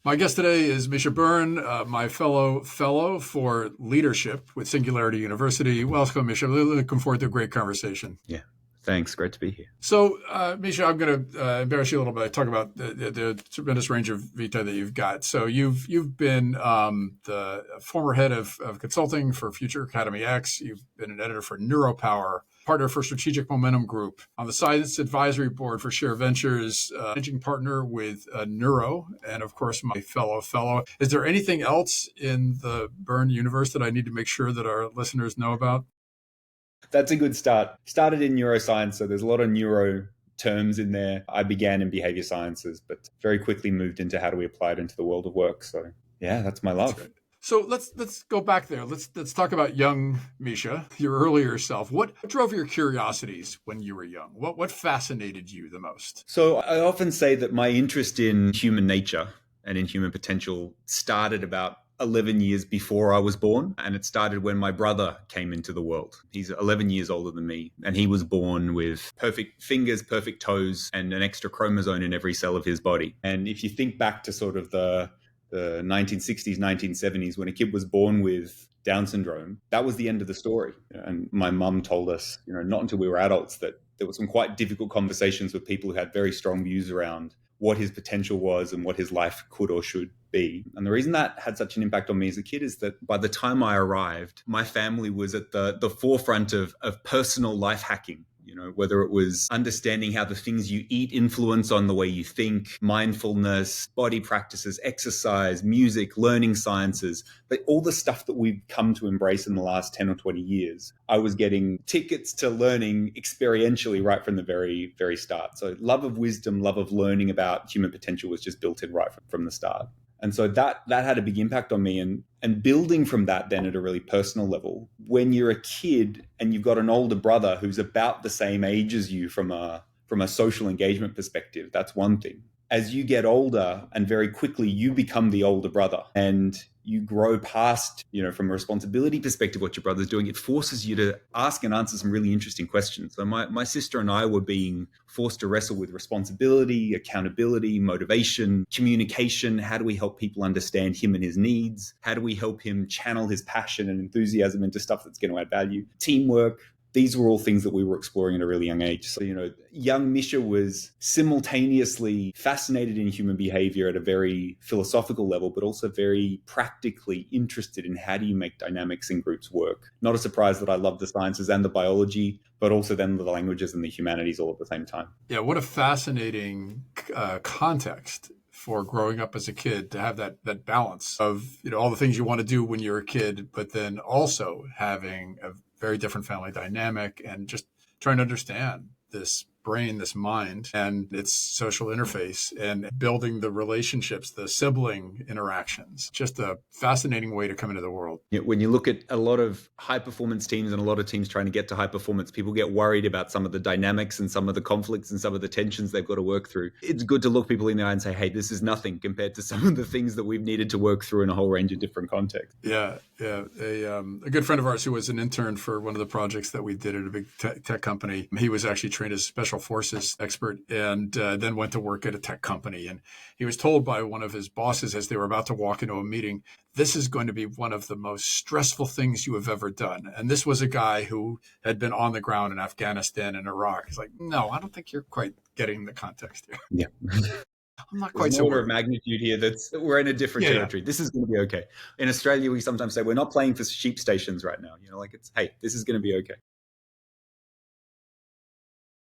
My guest today is Misha Byrne, my fellow for leadership with Singularity University. Welcome, Misha. Looking forward to a great conversation. Yeah, thanks. Great to be here. So, Misha, I'm going to embarrass you a little bit. Talk about the tremendous range of vita that you've got. So, you've been the former head of consulting for Future Academy X. You've been an editor for NeuroPower, partner for Strategic Momentum Group, on the Science Advisory Board for Share Ventures, managing partner with Neuro, and of course, my fellow. Is there anything else in the Byrne universe that I need to make sure that our listeners know about? That's a good start. Started in neuroscience, so there's a lot of neuro terms in there. I began in behavior sciences, but very quickly moved into how do we apply it into the world of work. So yeah, that's my love. That's So let's go back there. Let's talk about young Misha, your earlier self. What drove your curiosities when you were young? What fascinated you the most? So I often say that my interest in human nature and in human potential started about 11 years before I was born. And it started when my brother came into the world. He's 11 years older than me. And he was born with perfect fingers, perfect toes, and an extra chromosome in every cell of his body. And if you think back to sort of the 1960s, 1970s, when a kid was born with Down syndrome, that was the end of the story. And my mum told us, not until we were adults, that there were some quite difficult conversations with people who had very strong views around what his potential was and what his life could or should be. And the reason that had such an impact on me as a kid is that by the time I arrived, my family was at the forefront of personal life hacking. Whether it was understanding how the things you eat influence on the way you think, mindfulness, body practices, exercise, music, learning sciences, but all the stuff that we've come to embrace in the last 10 or 20 years, I was getting tickets to learning experientially right from the very, very start. So love of wisdom, love of learning about human potential was just built in right from the start. And so that had a big impact on me. And building from that then at a really personal level, when you're a kid and you've got an older brother who's about the same age as you from a social engagement perspective, that's one thing. As you get older and very quickly you become the older brother and you grow past, from a responsibility perspective, what your brother's doing, it forces you to ask and answer some really interesting questions. So my sister and I were being forced to wrestle with responsibility, accountability, motivation, communication. How do we help people understand him and his needs? How do we help him channel his passion and enthusiasm into stuff that's going to add value? Teamwork. These were all things that we were exploring at a really young age. So, young Misha was simultaneously fascinated in human behavior at a very philosophical level, but also very practically interested in how do you make dynamics in groups work. Not a surprise that I love the sciences and the biology, but also then the languages and the humanities all at the same time. Yeah, what a fascinating context for growing up as a kid to have that balance of all the things you want to do when you're a kid, but then also having a very different family dynamic and just trying to understand this brain, this mind, and its social interface and building the relationships, the sibling interactions. Just a fascinating way to come into the world. When you look at a lot of high performance teams and a lot of teams trying to get to high performance, people get worried about some of the dynamics and some of the conflicts and some of the tensions they've got to work through. It's good to look people in the eye and say, hey, this is nothing compared to some of the things that we've needed to work through in a whole range of different contexts. Yeah. A good friend of ours who was an intern for one of the projects that we did at a big tech company, he was actually trained as a special forces expert and then went to work at a tech company. And he was told by one of his bosses as they were about to walk into a meeting, this is going to be one of the most stressful things you have ever done. And this was a guy who had been on the ground in Afghanistan and Iraq. He's like, no, I don't think you're quite getting the context here. Yeah. I'm not quite so order of magnitude here we're in a different territory. Yeah. This is going to be okay. In Australia, we sometimes say we're not playing for sheep stations right now. Hey, this is going to be okay.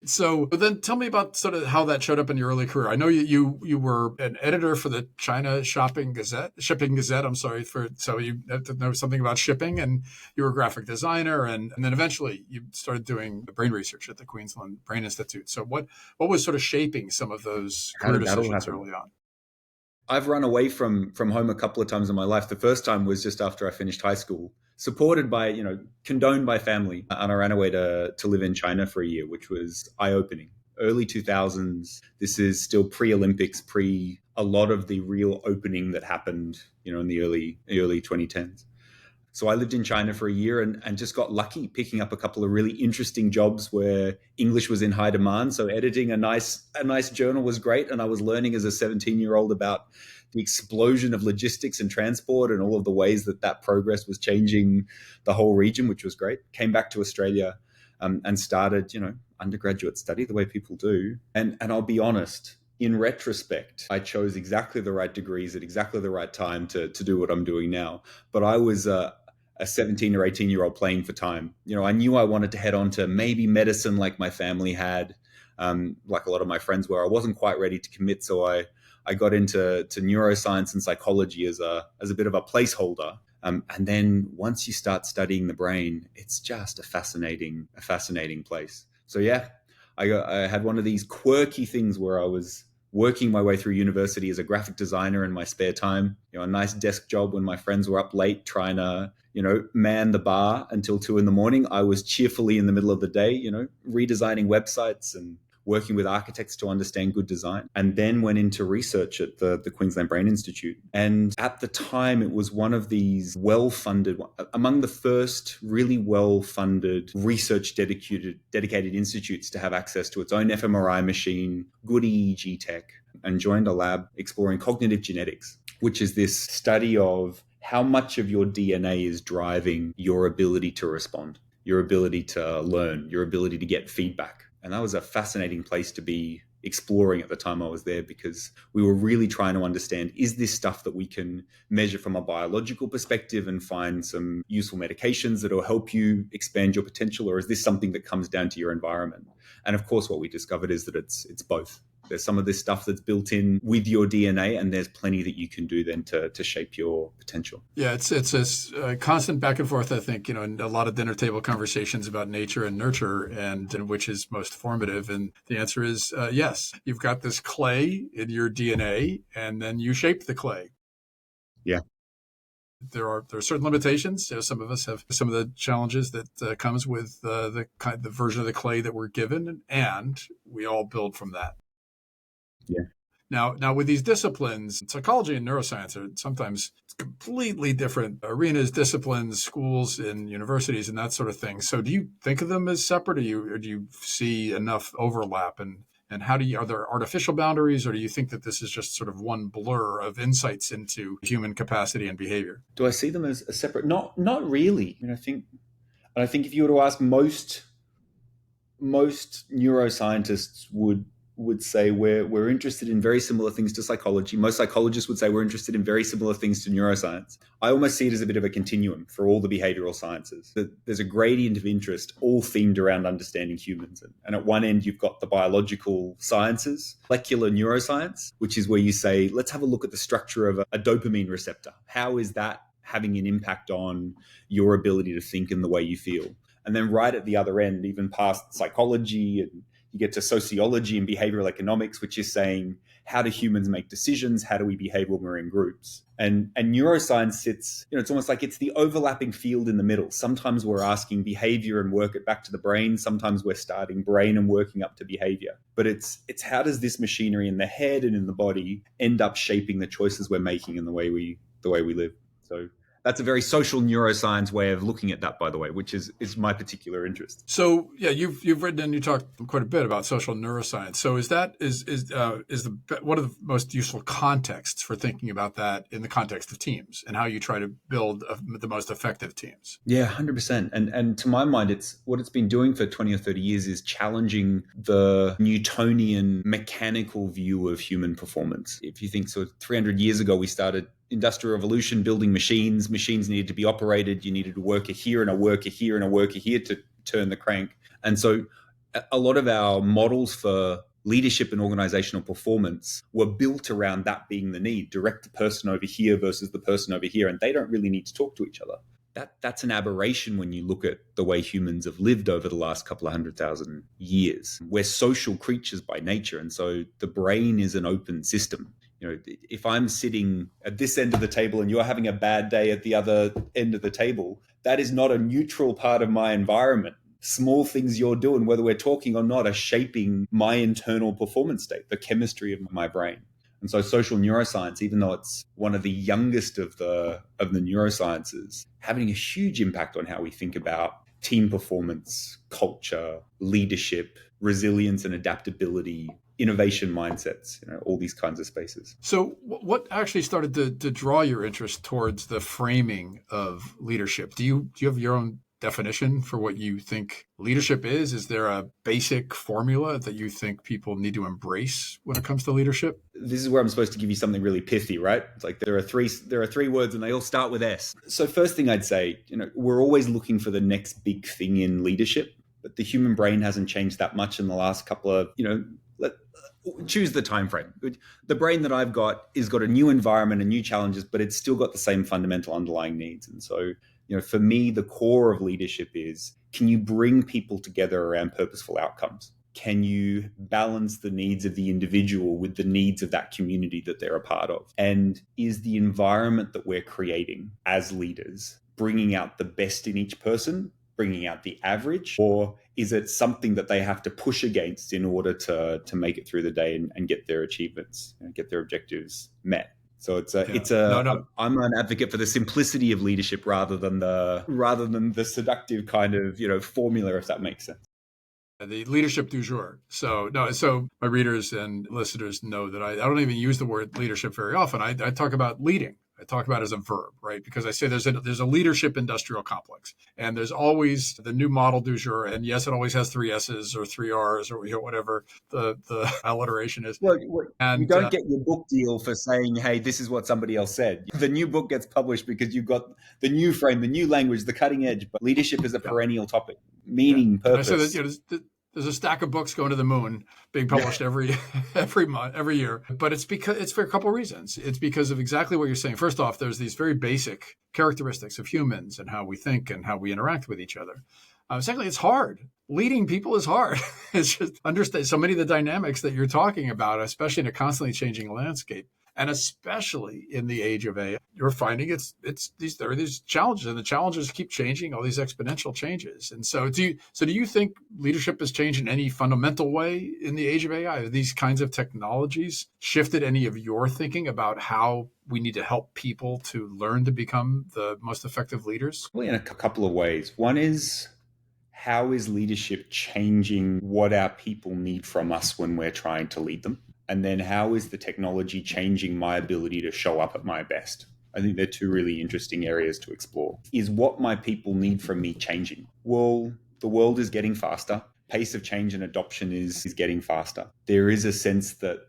So then tell me about sort of how that showed up in your early career. I know you were an editor for the China Shipping Gazette. So you have to know something about shipping, and you were a graphic designer, and then eventually you started doing brain research at the Queensland Brain Institute. So what was sort of shaping some of those career decisions early on? I've run away from home a couple of times in my life. The first time was just after I finished high school, supported by, condoned by family. And I ran away to live in China for a year, which was eye-opening. Early 2000s, this is still pre-Olympics, pre a lot of the real opening that happened, in the early 2010s. So I lived in China for a year and just got lucky picking up a couple of really interesting jobs where English was in high demand. So editing a nice journal was great. And I was learning as a 17-year-old about the explosion of logistics and transport and all of the ways that progress was changing the whole region, which was great. Came back to Australia and started, undergraduate study the way people do. And I'll be honest, in retrospect, I chose exactly the right degrees at exactly the right time to do what I'm doing now. But I was a 17 or 18-year-old playing for time. I knew I wanted to head on to maybe medicine like my family had, like a lot of my friends were. I wasn't quite ready to commit, so I got into neuroscience and psychology as a bit of a placeholder. And then once you start studying the brain, it's just a fascinating place. So yeah, I had one of these quirky things where I was working my way through university as a graphic designer in my spare time, a nice desk job when my friends were up late trying to, man the bar until 2 a.m. I was cheerfully in the middle of the day, redesigning websites and working with architects to understand good design, and then went into research at the Queensland Brain Institute. And at the time, it was one of these well-funded, among the first really well-funded research dedicated institutes to have access to its own fMRI machine, good EEG tech, and joined a lab exploring cognitive genetics, which is this study of how much of your DNA is driving your ability to respond, your ability to learn, your ability to get feedback. And that was a fascinating place to be exploring at the time I was there, because we were really trying to understand, is this stuff that we can measure from a biological perspective and find some useful medications that will help you expand your potential, or is this something that comes down to your environment? And of course, what we discovered is that it's both. There's some of this stuff that's built in with your DNA, and there's plenty that you can do then to shape your potential. Yeah, it's a constant back and forth, I think, in a lot of dinner table conversations about nature and nurture and which is most formative. And the answer is yes. You've got this clay in your DNA, and then you shape the clay. Yeah. There are certain limitations. Some of us have some of the challenges that comes with the version of the clay that we're given, and we all build from that. Yeah. Now, with these disciplines, psychology and neuroscience are sometimes completely different arenas, disciplines, schools, and universities, and that sort of thing. So, do you think of them as separate, or do you see enough overlap? And are there artificial boundaries, or do you think that this is just sort of one blur of insights into human capacity and behavior? Do I see them as a separate? Not really. I think if you were to ask most neuroscientists would say we're interested in very similar things to psychology. Most psychologists would say we're interested in very similar things to neuroscience. I almost see it as a bit of a continuum for all the behavioral sciences. There's a gradient of interest all themed around understanding humans. And at one end, you've got the biological sciences, molecular neuroscience, which is where you say, let's have a look at the structure of a dopamine receptor. How is that having an impact on your ability to think and the way you feel? And then right at the other end, even past psychology, and you get to sociology and behavioral economics, which is saying, how do humans make decisions? How do we behave when we're in groups? And neuroscience sits, it's almost like it's the overlapping field in the middle. Sometimes we're asking behavior and work it back to the brain. Sometimes we're starting brain and working up to behavior. But it's how does this machinery in the head and in the body end up shaping the choices we're making and the way we live? So that's a very social neuroscience way of looking at that, by the way, which is my particular interest. So yeah, you've written and you talked quite a bit about social neuroscience. So is one of the most useful contexts for thinking about that in the context of teams and how you try to build the most effective teams? Yeah, 100%. And to my mind, it's been doing for 20 or 30 years is challenging the Newtonian mechanical view of human performance. If you think, so 300 years ago, we started industrial revolution, building machines. Machines needed to be operated. You needed a worker here and a worker here and a worker here to turn the crank. And so a lot of our models for leadership and organizational performance were built around that being the need. Direct the person over here versus the person over here. And they don't really need to talk to each other. That's an aberration when you look at the way humans have lived over the last couple of 100,000 years. We're social creatures by nature. And so the brain is an open system. If I'm sitting at this end of the table and you're having a bad day at the other end of the table, that is not a neutral part of my environment. Small things you're doing, whether we're talking or not, are shaping my internal performance state, the chemistry of my brain. And so social neuroscience, even though it's one of the youngest of the neurosciences, having a huge impact on how we think about team performance, culture, leadership, resilience and adaptability, innovation mindsets, all these kinds of spaces. So what actually started to draw your interest towards the framing of leadership? Do you have your own definition for what you think leadership is? Is there a basic formula that you think people need to embrace when it comes to leadership? This is where I'm supposed to give you something really pithy, right? It's like there are three words and they all start with S. So first thing I'd say, we're always looking for the next big thing in leadership, but the human brain hasn't changed that much in the last couple of, choose the time frame. The brain that I've got is got a new environment and new challenges, but it's still got the same fundamental underlying needs. And so, for me, the core of leadership is, can you bring people together around purposeful outcomes? Can you balance the needs of the individual with the needs of that community that they're a part of? And is the environment that we're creating as leaders bringing out the best in each person, bringing out the average, or is it something that they have to push against in order to make it through the day and get their achievements and get their objectives met? So I'm an advocate for the simplicity of leadership rather than the seductive kind of formula, if that makes sense. The leadership du jour. So my readers and listeners know that I don't even use the word leadership very often. I talk about leading. I talk about it as a verb, right? Because I say there's a leadership industrial complex, and there's always the new model du jour. And yes, it always has 3 S's or 3 R's or whatever the alliteration is. Well, and you don't get your book deal for saying, hey, this is what somebody else said. The new book gets published because you've got the new frame, the new language, the cutting edge. But leadership is a perennial topic. Meaning, purpose. And I say that, there's a stack of books going to the moon being published every month, every year. But it's for a couple of reasons. It's because of exactly what you're saying. First off, there's these very basic characteristics of humans and how we think and how we interact with each other. Secondly, it's hard. Leading people is hard. It's just understand so many of the dynamics that you're talking about, especially in a constantly changing landscape. And especially in the age of AI, you're finding there are these challenges, and the challenges keep changing, all these exponential changes. And so do you think leadership has changed in any fundamental way in the age of AI? Have these kinds of technologies shifted any of your thinking about how we need to help people to learn to become the most effective leaders? Well, in a couple of ways. One is, how is leadership changing what our people need from us when we're trying to lead them? And then how is the technology changing my ability to show up at my best? I think they're 2 really interesting areas to explore. Is what my people need from me changing? Well, the world is getting faster. Pace of change and adoption is getting faster. There is a sense that,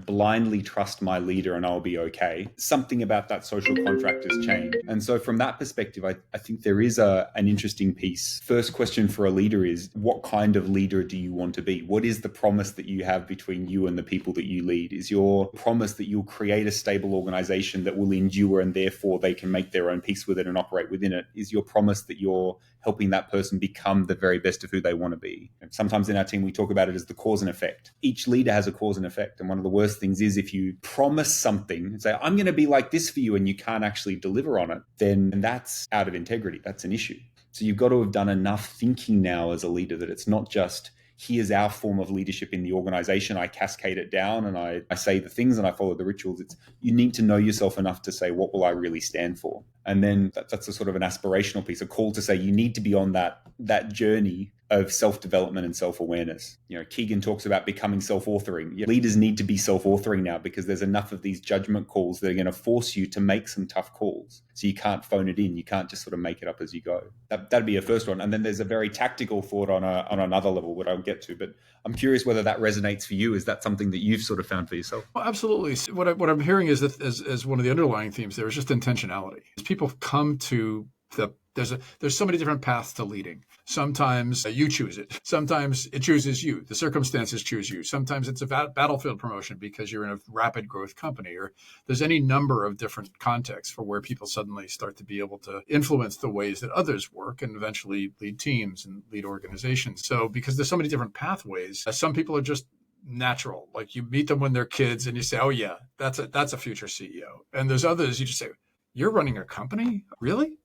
blindly trust my leader and I'll be okay. Something about that social contract has changed. And so from that perspective, I think there is an interesting piece. First question for a leader is, what kind of leader do you want to be? What is the promise that you have between you and the people that you lead? Is your promise that you'll create a stable organization that will endure and therefore they can make their own peace with it and operate within it? Is your promise that you're helping that person become the very best of who they want to be? And sometimes in our team, we talk about it as the cause and effect. Each leader has a cause and effect. And one of the worst things is if you promise something and say, I'm going to be like this for you, and you can't actually deliver on it, then that's out of integrity. That's an issue. So you've got to have done enough thinking now as a leader that it's not just, here's our form of leadership in the organization. I cascade it down and I say the things and I follow the rituals. It's, you need to know yourself enough to say, what will I really stand for? And then that's a sort of an aspirational piece, a call to say you need to be on that journey of self-development and self-awareness. Keegan talks about becoming self-authoring. Leaders need to be self-authoring now because there's enough of these judgment calls that are going to force you to make some tough calls. So you can't phone it in. You can't just sort of make it up as you go. That'd be a first one. And then there's a very tactical thought on another level, what I'll get to. But I'm curious whether that resonates for you. Is that something that you've sort of found for yourself? Well, absolutely. What I'm hearing is that as one of the underlying themes there is just intentionality. As people come to there's so many different paths to leading. Sometimes you choose it. Sometimes it chooses you. The circumstances choose you. Sometimes it's a battlefield promotion because you're in a rapid growth company, or there's any number of different contexts for where people suddenly start to be able to influence the ways that others work and eventually lead teams and lead organizations. So because there's so many different pathways, some people are just natural. Like you meet them when they're kids and you say, oh yeah, that's a future CEO. And there's others you just say, you're running a company? Really?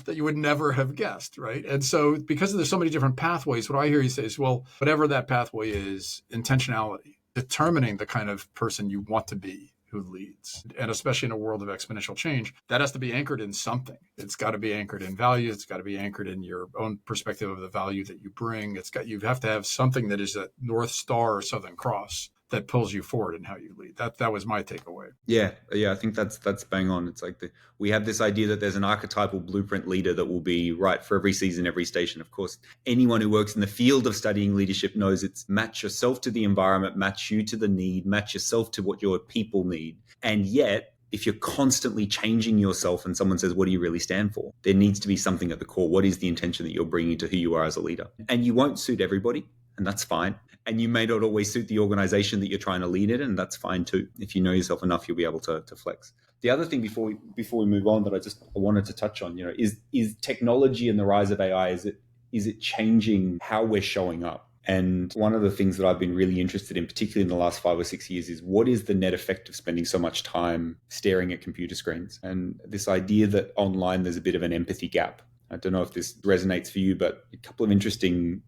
That you would never have guessed, right? And so because there's so many different pathways, what I hear you say is, well, whatever that pathway is, intentionality, determining the kind of person you want to be who leads. And especially in a world of exponential change, that has to be anchored in something. It's got to be anchored in values. It's got to be anchored in your own perspective of the value that you bring. You have to have something that is a North Star or Southern Cross that pulls you forward in how you lead. That was my takeaway. Yeah, I think that's bang on. It's like we have this idea that there's an archetypal blueprint leader that will be right for every season, every station. Of course, anyone who works in the field of studying leadership knows it's match yourself to the environment, match you to the need, match yourself to what your people need. And yet, if you're constantly changing yourself and someone says, what do you really stand for? There needs to be something at the core. What is the intention that you're bringing to who you are as a leader? And you won't suit everybody, and that's fine. And you may not always suit the organization that you're trying to lead in, and that's fine too. If you know yourself enough, you'll be able to flex. The other thing before we move on that I wanted to touch on, is technology and the rise of AI, is it changing how we're showing up? And one of the things that I've been really interested in, particularly in the last 5 or 6 years, is what is the net effect of spending so much time staring at computer screens? And this idea that online there's a bit of an empathy gap. I don't know if this resonates for you, but a couple of interesting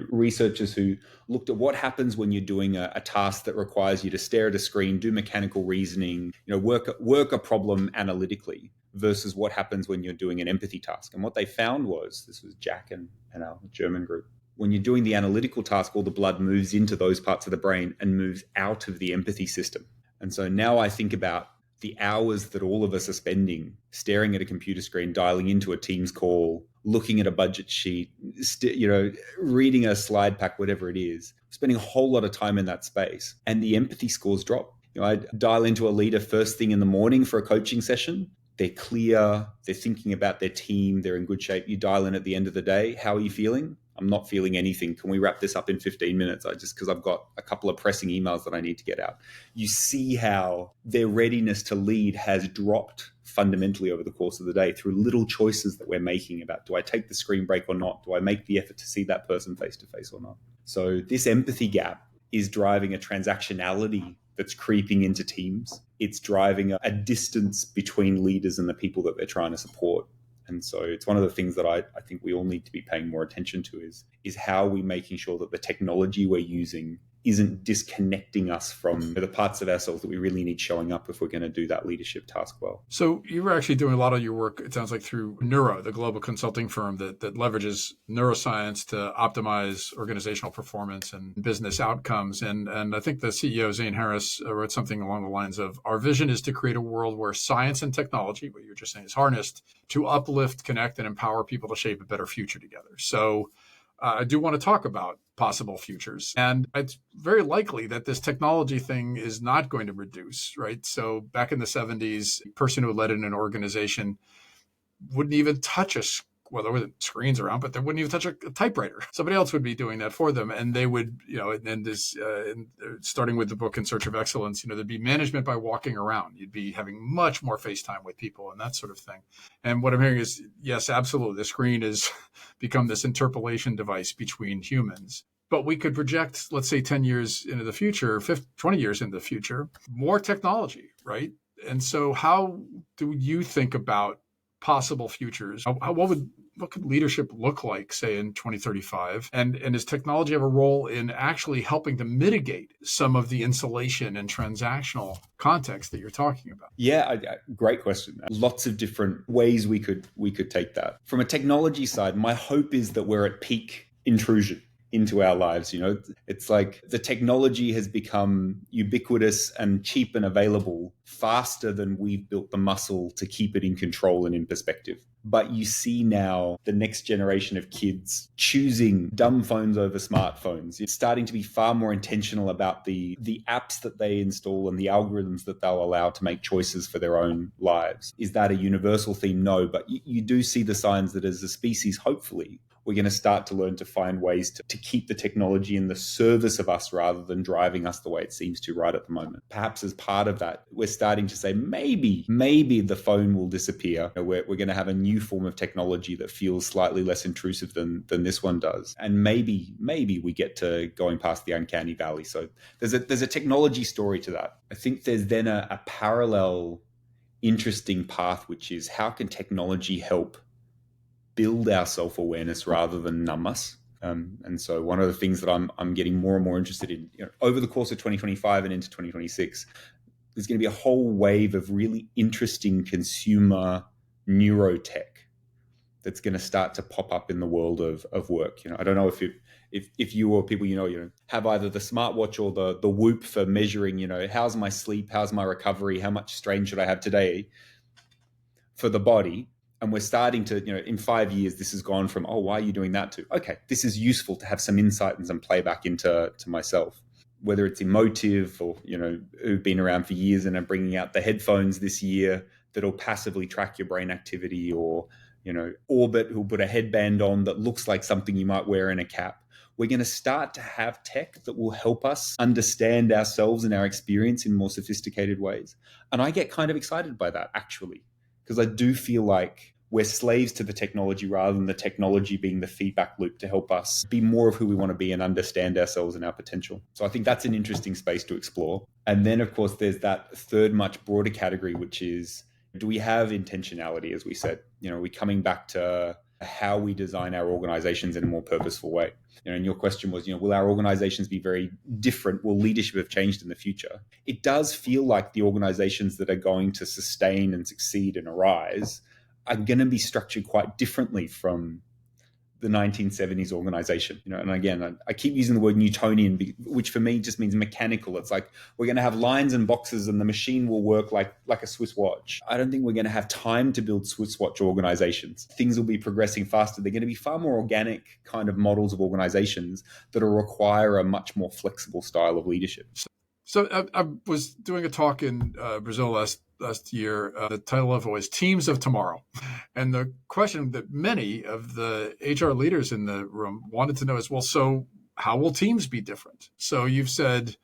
researchers who looked at what happens when you're doing a task that requires you to stare at a screen, do mechanical reasoning, work a problem analytically, versus what happens when you're doing an empathy task. And what they found was, this was Jack and our German group, when you're doing the analytical task, all the blood moves into those parts of the brain and moves out of the empathy system. And so now I think about the hours that all of us are spending staring at a computer screen, dialing into a Teams call, looking at a budget sheet, reading a slide pack, whatever it is, spending a whole lot of time in that space. And the empathy scores drop. I dial into a leader first thing in the morning for a coaching session. They're clear, they're thinking about their team, they're in good shape. You dial in at the end of the day, how are you feeling? I'm not feeling anything. Can we wrap this up in 15 minutes? Because I've got a couple of pressing emails that I need to get out. You see how their readiness to lead has dropped fundamentally over the course of the day through little choices that we're making about, do I take the screen break or not? Do I make the effort to see that person face to face or not? So this empathy gap is driving a transactionality that's creeping into teams. It's driving a distance between leaders and the people that they're trying to support. And so it's one of the things that I think we all need to be paying more attention to is how are we making sure that the technology we're using isn't disconnecting us from the parts of ourselves that we really need showing up if we're going to do that leadership task well. So you were actually doing a lot of your work, it sounds like, through Neuro, the global consulting firm that leverages neuroscience to optimize organizational performance and business outcomes. And I think the CEO, Zane Harris, wrote something along the lines of, our vision is to create a world where science and technology, what you were just saying, is harnessed to uplift, connect, and empower people to shape a better future together. So I do want to talk about possible futures. And it's very likely that this technology thing is not going to reduce, right? So back in the 70s, a person who led in an organization wouldn't even touch well, there weren't screens around, but they wouldn't even touch a typewriter. Somebody else would be doing that for them. And they would, starting with the book In Search of Excellence, there'd be management by walking around. You'd be having much more face time with people and that sort of thing. And what I'm hearing is, yes, absolutely. The screen has become this interpolation device between humans. But we could project, let's say, 10 years into the future, 20 years into the future, more technology, right? And so how do you think about possible futures? What could leadership look like, say, in 2035? And does technology have a role in actually helping to mitigate some of the insulation and transactional context that you're talking about? Yeah, great question. Lots of different ways we could take that. From a technology side, my hope is that we're at peak intrusion into our lives. It's like the technology has become ubiquitous and cheap and available faster than we've built the muscle to keep it in control and in perspective. But you see now the next generation of kids choosing dumb phones over smartphones. It's starting to be far more intentional about the apps that they install and the algorithms that they'll allow to make choices for their own lives. Is that a universal theme? No, but you do see the signs that as a species, hopefully, we're going to start to learn to find ways to keep the technology in the service of us rather than driving us the way it seems to right at the moment. Perhaps as part of that, we're starting to say, maybe the phone will disappear. We're going to have a new form of technology that feels slightly less intrusive than this one does. And maybe we get to going past the uncanny valley. So there's a technology story to that. I think there's then a parallel interesting path, which is how can technology help build our self-awareness rather than numb us. And so one of the things that I'm getting more and more interested in, over the course of 2025 and into 2026, there's going to be a whole wave of really interesting consumer neurotech that's going to start to pop up in the world of work. I don't know if you or people have either the smartwatch or the Whoop for measuring, how's my sleep, how's my recovery, how much strain should I have today for the body. And we're starting to, in 5 years, this has gone from, oh, why are you doing that, to, okay, this is useful to have some insight and some playback into myself. Whether it's emotive or, who've been around for years and are bringing out the headphones this year that'll passively track your brain activity, or, Orbit, who'll put a headband on that looks like something you might wear in a cap. We're going to start to have tech that will help us understand ourselves and our experience in more sophisticated ways. And I get kind of excited by that, actually, because I do feel like we're slaves to the technology rather than the technology being the feedback loop to help us be more of who we want to be and understand ourselves and our potential. So I think that's an interesting space to explore. And then, of course, there's that third, much broader category, which is, do we have intentionality, as we said? Are we coming back to how we design our organizations in a more purposeful way? And your question was, will our organizations be very different? Will leadership have changed in the future? It does feel like the organizations that are going to sustain and succeed and arise are going to be structured quite differently from the 1970s organization. And again, I keep using the word Newtonian, which for me just means mechanical. It's like we're going to have lines and boxes and the machine will work like a Swiss watch. I don't think we're going to have time to build Swiss watch organizations. Things will be progressing faster. They're going to be far more organic kind of models of organizations that will require a much more flexible style of leadership. So I was doing a talk in Brazil last year. The title of it was Teams of Tomorrow. And the question that many of the HR leaders in the room wanted to know is, well, so how will teams be different? So you've said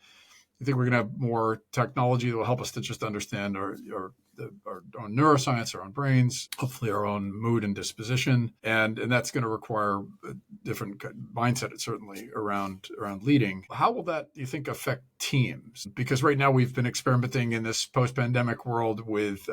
you think we're going to have more technology that will help us to just understand our own neuroscience, our own brains, hopefully our own mood and disposition. And that's going to require a different mindset, certainly, around leading. How will that, do you think, affect teams? Because right now we've been experimenting in this post-pandemic world with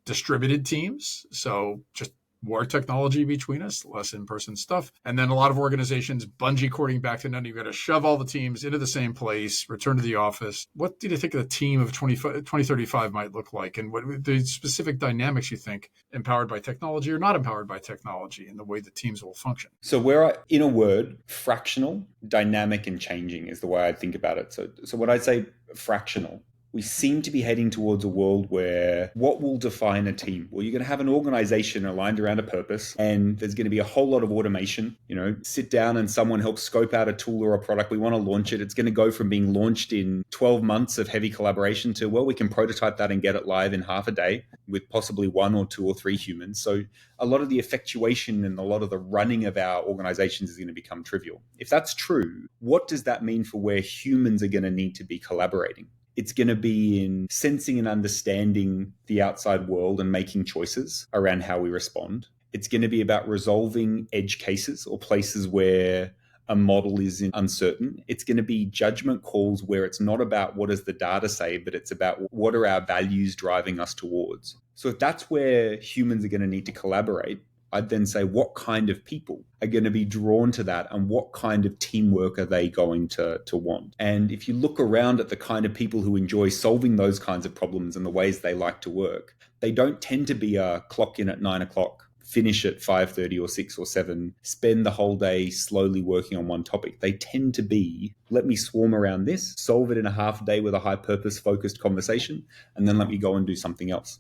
distributed teams. So just more technology between us, less in-person stuff. And then a lot of organizations bungee cording back to none. You've got to shove all the teams into the same place, return to the office. What do you think the team of 2035 might look like? And what the specific dynamics you think empowered by technology or not empowered by technology in the way the teams will function? So we're, in a word, fractional, dynamic, and changing is the way I think about it. So when I say fractional, we seem to be heading towards a world where what will define a team? Well, you're going to have an organization aligned around a purpose, and there's going to be a whole lot of automation. Sit down and someone helps scope out a tool or a product. We want to launch it. It's going to go from being launched in 12 months of heavy collaboration to, well, we can prototype that and get it live in half a day with possibly 1 or 2 or 3 humans. So a lot of the effectuation and a lot of the running of our organizations is going to become trivial. If that's true, what does that mean for where humans are going to need to be collaborating? It's going to be in sensing and understanding the outside world and making choices around how we respond. It's going to be about resolving edge cases or places where a model is uncertain. It's going to be judgment calls where it's not about what does the data say, but it's about what are our values driving us towards. So if that's where humans are going to need to collaborate, I'd then say, what kind of people are going to be drawn to that, and what kind of teamwork are they going to want? And if you look around at the kind of people who enjoy solving those kinds of problems and the ways they like to work, they don't tend to be a clock in at 9 o'clock, finish at 5:30 or 6 or 7, spend the whole day slowly working on one topic. They tend to be, let me swarm around this, solve it in a half a day with a high purpose focused conversation, and then let me go and do something else.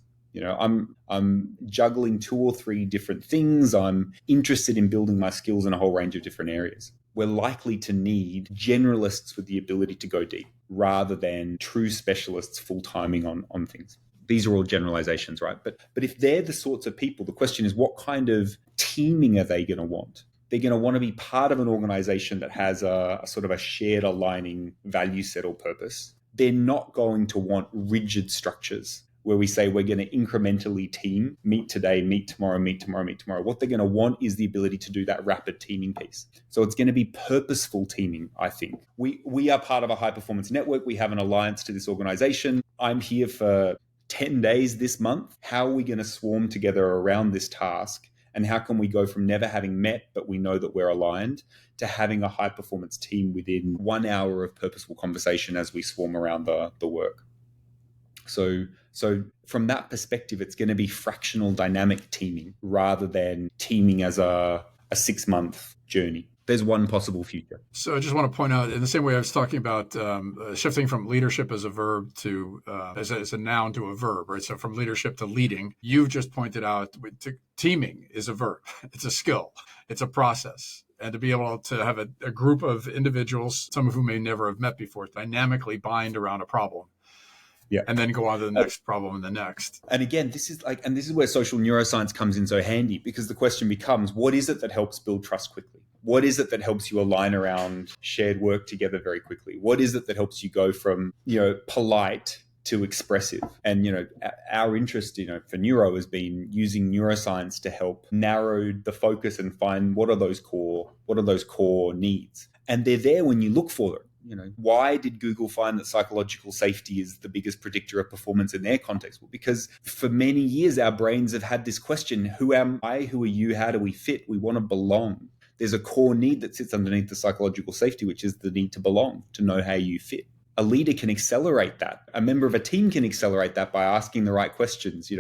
I'm juggling 2 or 3 different things. I'm interested in building my skills in a whole range of different areas. We're likely to need generalists with the ability to go deep rather than true specialists full-timing on things. These are all generalizations, right? But if they're the sorts of people, the question is, what kind of teaming are they going to want? They're going to want to be part of an organization that has a sort of a shared aligning value set or purpose. They're not going to want rigid structures where we say we're going to incrementally team, meet today, meet tomorrow, meet tomorrow, meet tomorrow. What they're going to want is the ability to do that rapid teaming piece. So it's going to be purposeful teaming, I think. We are part of a high-performance network. We have an alliance to this organization. I'm here for 10 days this month. How are we going to swarm together around this task? And how can we go from never having met, but we know that we're aligned, to having a high-performance team within 1 hour of purposeful conversation as we swarm around the work? So So from that perspective, it's going to be fractional dynamic teaming rather than teaming as a 6-month journey. There's one possible future. So I just want to point out, in the same way I was talking about shifting from leadership as a verb to as a noun to a verb, right? So from leadership to leading, you've just pointed out teaming is a verb. It's a skill. It's a process. And to be able to have a group of individuals, some of whom may never have met before, dynamically bind around a problem. Yeah. And then go on to the next problem and the next. And again, this is where social neuroscience comes in so handy, because the question becomes, what is it that helps build trust quickly? What is it that helps you align around shared work together very quickly? What is it that helps you go from, polite to expressive? And, our interest, for neuro has been using neuroscience to help narrow the focus and find what are those core needs. And they're there when you look for them. Why did Google find that psychological safety is the biggest predictor of performance in their context? Well, because for many years, our brains have had this question: who am I? Who are you? How do we fit? We want to belong. There's a core need that sits underneath the psychological safety, which is the need to belong, to know how you fit. A leader can accelerate that. A member of a team can accelerate that by asking the right questions,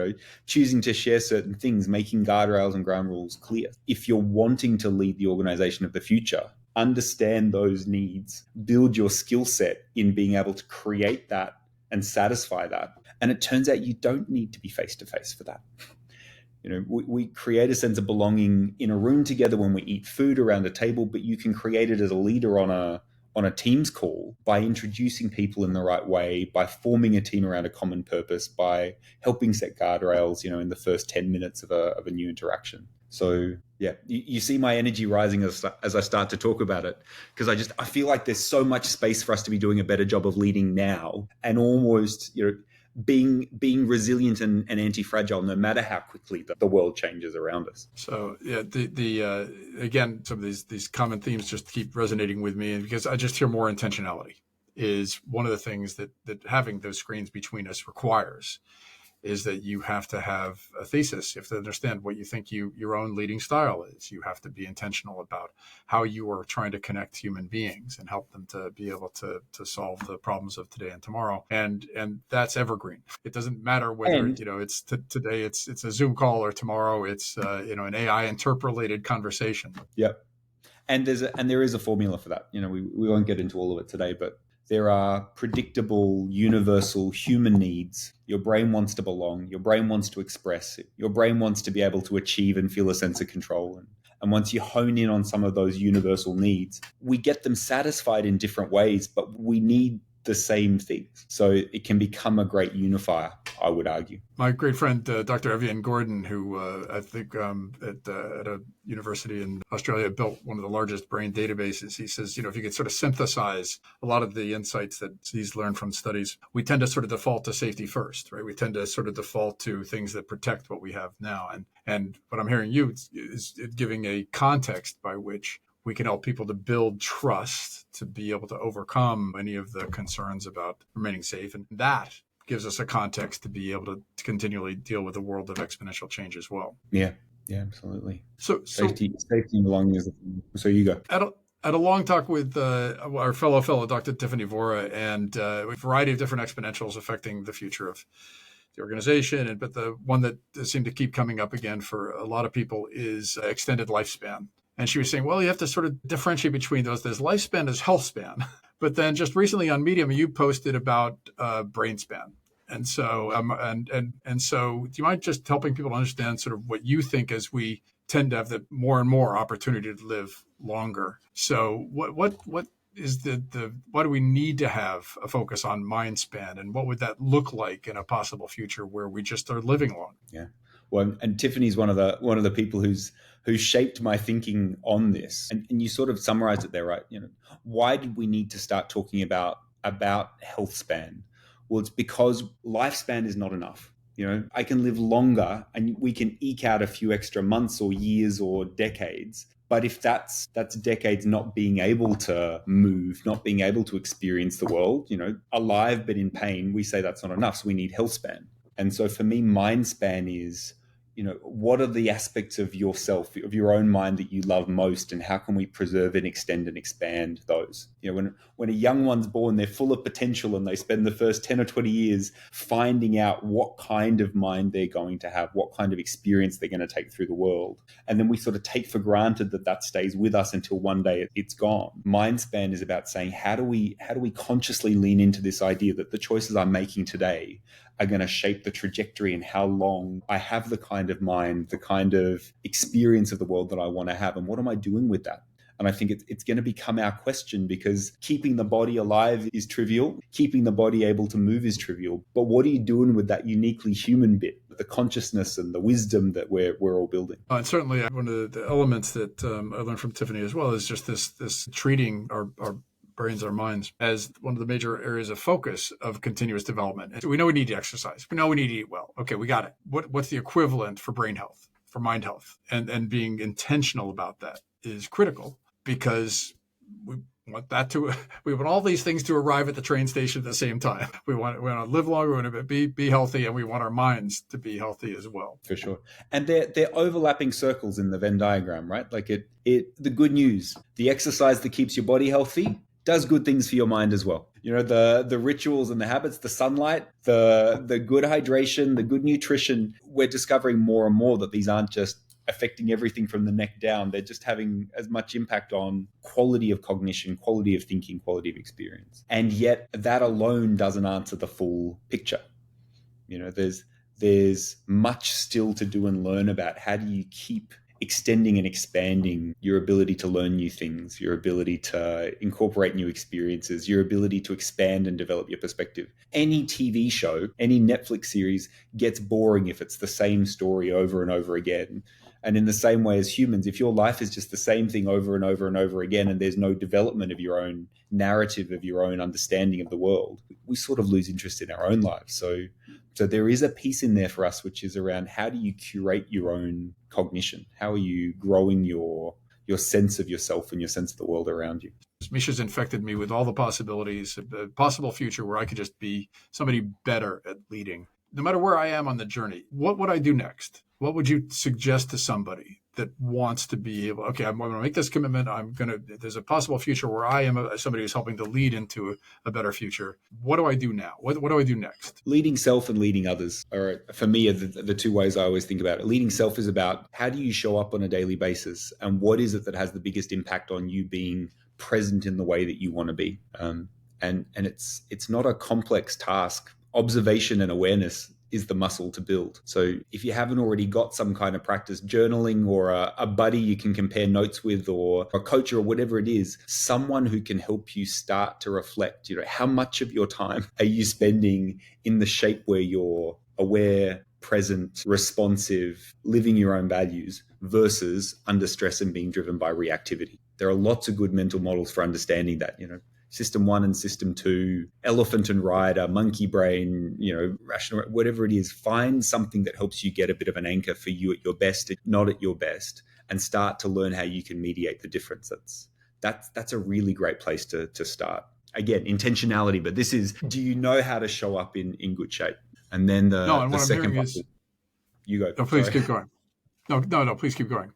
choosing to share certain things, making guardrails and ground rules clear. If you're wanting to lead the organization of the future, understand those needs, build your skill set in being able to create that and satisfy that. And it turns out you don't need to be face-to-face for that. We create a sense of belonging in a room together when we eat food around a table, but you can create it as a leader on a Teams call by introducing people in the right way, by forming a team around a common purpose, by helping set guardrails, in the first 10 minutes of a new interaction. So yeah, you see my energy rising as I start to talk about it, because I feel like there's so much space for us to be doing a better job of leading now, and almost, being resilient and anti-fragile, no matter how quickly the world changes around us. So yeah, the again, some of these common themes just keep resonating with me, and because I just hear more intentionality is one of the things that having those screens between us requires. Is that you have to have a thesis. You have to understand what you think your own leading style is. You have to be intentional about how you are trying to connect human beings and help them to be able to solve the problems of today and tomorrow. And that's evergreen. It doesn't matter whether it's today it's a Zoom call, or tomorrow it's an AI interpolated conversation. Yep. And there is a formula for that. We won't get into all of it today, but there are predictable, universal human needs. Your brain wants to belong. Your brain wants to express. Your brain wants to be able to achieve and feel a sense of control. And once you hone in on some of those universal needs, we get them satisfied in different ways, but we need the same things. So it can become a great unifier, I would argue. My great friend, Dr. Evian Gordon, who I think at a university in Australia built one of the largest brain databases, he says, if you could sort of synthesize a lot of the insights that he's learned from studies, we tend to sort of default to safety first, right? We tend to sort of default to things that protect what we have now. And what I'm hearing you is giving a context by which we can help people to build trust, to be able to overcome any of the concerns about remaining safe. And that gives us a context to be able to continually deal with the world of exponential change as well. Yeah, absolutely. So safety and belonging is the thing. So you go. At a long talk with our fellow Dr. Tiffany Vora, and a variety of different exponentials affecting the future of the organization. But the one that seemed to keep coming up again for a lot of people is extended lifespan. And she was saying, well, you have to sort of differentiate between those. There's lifespan, there's health span. But then just recently on Medium, you posted about brain span. And so, and so, do you mind just helping people understand sort of what you think as we tend to have the more and more opportunity to live longer? So, what is why do we need to have a focus on mind span, and what would that look like in a possible future where we just are living long? Yeah. Well, and Tiffany's one of the people who's shaped my thinking on this. And you sort of summarized it there, right? Why did we need to start talking about health span? Well, it's because lifespan is not enough. I can live longer and we can eke out a few extra months or years or decades. But if that's decades not being able to move, not being able to experience the world, alive but in pain, we say that's not enough. So we need health span. And so for me, mind span is what are the aspects of yourself, of your own mind that you love most, and how can we preserve and extend and expand those? When a young one's born, they're full of potential, and they spend the first 10 or 20 years finding out what kind of mind they're going to have, what kind of experience they're going to take through the world. And then we sort of take for granted that stays with us until one day it's gone. Mindspan is about saying, how do we consciously lean into this idea that the choices I'm making today are going to shape the trajectory and how long I have the kind of mind, the kind of experience of the world that I want to have, and what am I doing with that? And I think it's going to become our question, because keeping the body alive is trivial. Keeping the body able to move is trivial. But what are you doing with that uniquely human bit, the consciousness and the wisdom that we're all building? And certainly one of the elements that I learned from Tiffany as well is just this treating our brains, our minds, as one of the major areas of focus of continuous development. And we know we need to exercise. We know we need to eat well. Okay, we got it. What's the equivalent for brain health, for mind health? And being intentional about that is critical, because we want all these things to arrive at the train station at the same time. We want to live longer, we want to be healthy, and we want our minds to be healthy as well. For sure. And they're overlapping circles in the Venn diagram, right? Like the good news, the exercise that keeps your body healthy does good things for your mind as well. The rituals and the habits, the sunlight, the good hydration, the good nutrition. We're discovering more and more that these aren't just affecting everything from the neck down. They're just having as much impact on quality of cognition, quality of thinking, quality of experience. And yet that alone doesn't answer the full picture. There's much still to do and learn about how do you keep extending and expanding your ability to learn new things, your ability to incorporate new experiences, your ability to expand and develop your perspective. Any TV show, any Netflix series gets boring if it's the same story over and over again. And in the same way as humans, if your life is just the same thing over and over and over again, and there's no development of your own narrative, of your own understanding of the world, we sort of lose interest in our own lives. So there is a piece in there for us, which is around how do you curate your own cognition? How are you growing your sense of yourself and your sense of the world around you? Misha's infected me with all the possibilities, a possible future where I could just be somebody better at leading. No matter where I am on the journey, what would I do next? What would you suggest to somebody that wants to be able, okay, I'm going to make this commitment. There's a possible future where I am somebody who's helping to lead into a better future. What do I do now? What do I do next? Leading self and leading others are, for me, are the two ways I always think about it. Leading self is about how do you show up on a daily basis, and what is it that has the biggest impact on you being present in the way that you want to be. And it's not a complex task. Observation and awareness is the muscle to build. So if you haven't already got some kind of practice, journaling, or a buddy you can compare notes with, or a coach, or whatever it is, someone who can help you start to reflect, how much of your time are you spending in the shape where you're aware, present, responsive, living your own values, versus under stress and being driven by reactivity. There are lots of good mental models for understanding that, System 1 and System 2, elephant and rider, monkey brain, rational, whatever it is. Find something that helps you get a bit of an anchor for you at your best, not at your best, and start to learn how you can mediate the difference. That's a really great place to start. Again, intentionality, but this is, do you know how to show up in good shape? And then the second part, you go. No, please keep going. No, please keep going.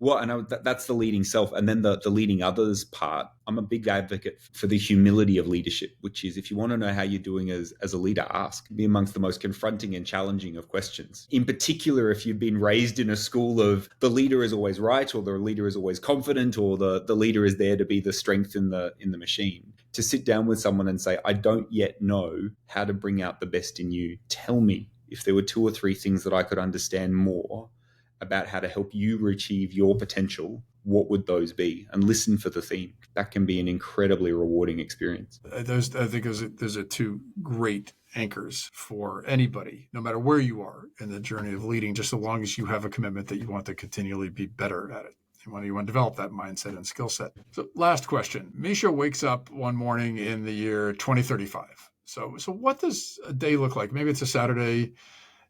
Well, and that's the leading self. And then the leading others part, I'm a big advocate for the humility of leadership, which is, if you want to know how you're doing as a leader, ask. Be amongst the most confronting and challenging of questions. In particular, if you've been raised in a school of the leader is always right, or the leader is always confident, or the leader is there to be the strength in the machine, to sit down with someone and say, I don't yet know how to bring out the best in you. Tell me if there were 2 or 3 things that I could understand more about how to help you achieve your potential, what would those be? And listen for the theme. That can be an incredibly rewarding experience. I think those are 2 great anchors for anybody, no matter where you are in the journey of leading, just so long as you have a commitment that you want to continually be better at it. You want to develop that mindset and skill set. So last question. Misha wakes up one morning in the year 2035. So what does a day look like? Maybe it's a Saturday.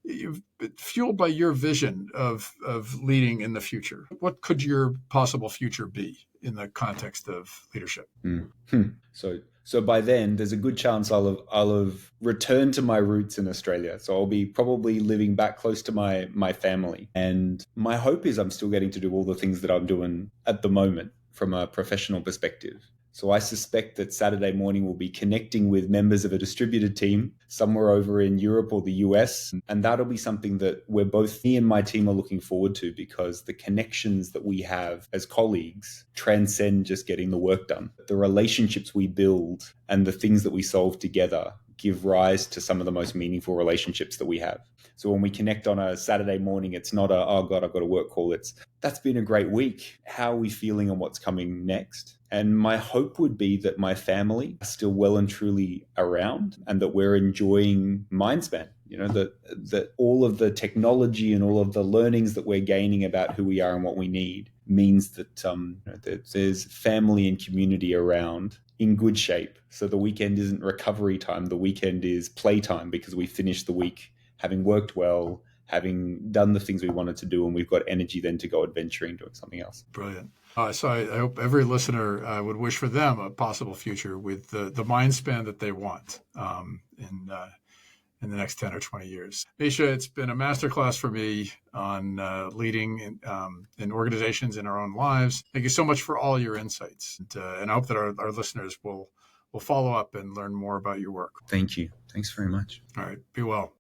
You've been fueled by your vision of leading in the future. What could your possible future be in the context of leadership? Mm-hmm. So So by then, there's a good chance I'll have returned to my roots in Australia. So I'll be probably living back close to my family. And my hope is I'm still getting to do all the things that I'm doing at the moment from a professional perspective. So I suspect that Saturday morning we'll be connecting with members of a distributed team somewhere over in Europe or the US. And that'll be something that me and my team are looking forward to, because the connections that we have as colleagues transcend just getting the work done. The relationships we build and the things that we solve together give rise to some of the most meaningful relationships that we have. So when we connect on a Saturday morning, it's not oh God, I've got a work call. It's, that's been a great week. How are we feeling on what's coming next? And my hope would be that my family are still well and truly around, and that we're enjoying Mindspan. That all of the technology and all of the learnings that we're gaining about who we are and what we need means that, that there's family and community around in good shape. So the weekend isn't recovery time. The weekend is playtime, because we finished the week having worked well, having done the things we wanted to do, and we've got energy then to go adventuring, doing something else. Brilliant. So I hope every listener would wish for them a possible future with the mind span that they want in the next 10 or 20 years. Misha, it's been a masterclass for me on leading in organizations in our own lives. Thank you so much for all your insights. And I hope that our listeners will follow up and learn more about your work. Thank you. Thanks very much. All right. Be well.